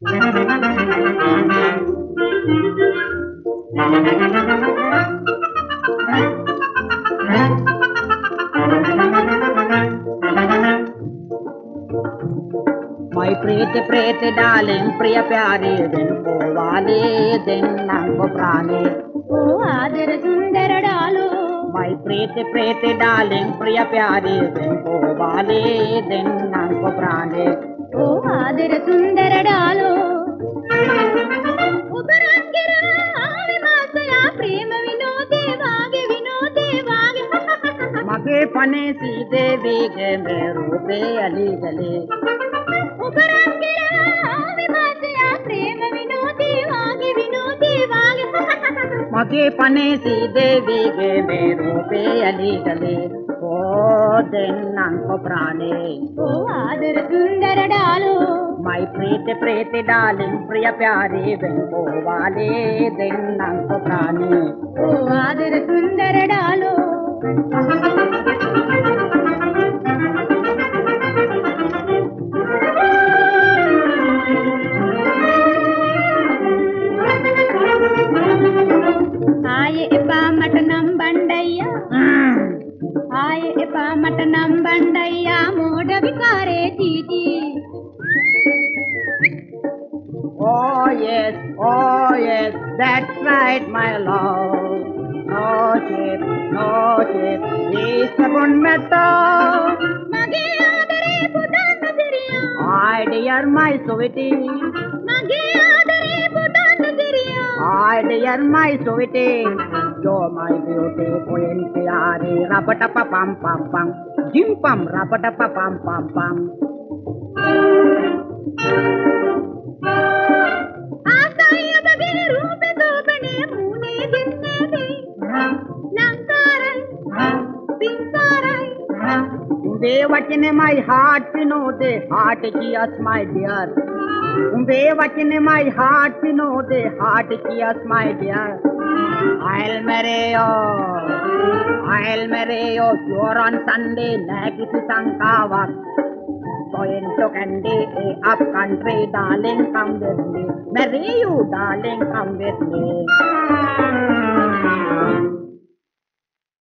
My pretty darling, priya pyari din ko wale din nango prane. Oh, adar sundara dalu. My pretty darling, priya pyari din ko wale din nango prane. Oh, adar sundara dalu. Ubarangira aave maasaya prema vinode vaage vinode vaage. Mage pane seedhe vege me roope ali gale. Ubarangira aave maasaya prema vinode vaage vinode vaage. Mage pane seedhe vege me roope ali gale. Oh, din nango prane. Oh, adar sundara dalu. My pretty darling, priya pyari binko wale din nango prane. Oh, adar sundara dalu. Aaye epa mata nam bandayya. Aaye epa mata nam bandayya moda vikare titi. Oh yes, that's right, my love. No ship, he's a good metal. Mage adare putana siriya. Hi dear, my sweetie. Mage adare putana siriya. Hi dear, my sweetie. You're my beauty, queen, pyari, rapatapa pam pam pam. Jim pam, rapatapa pam pam pam. Asaya bage roope dopane mune dinne de. Lankarai, pinkarai. Umbe vachne my heart pinode, heart kiyas my dear. Umbe vachne my heart pinode, heart kiyas my dear. I'll marry you, sure on Sunday, nagisi sankavak. Going to candy up country, darling, come with me. Marry you, darling, come with me.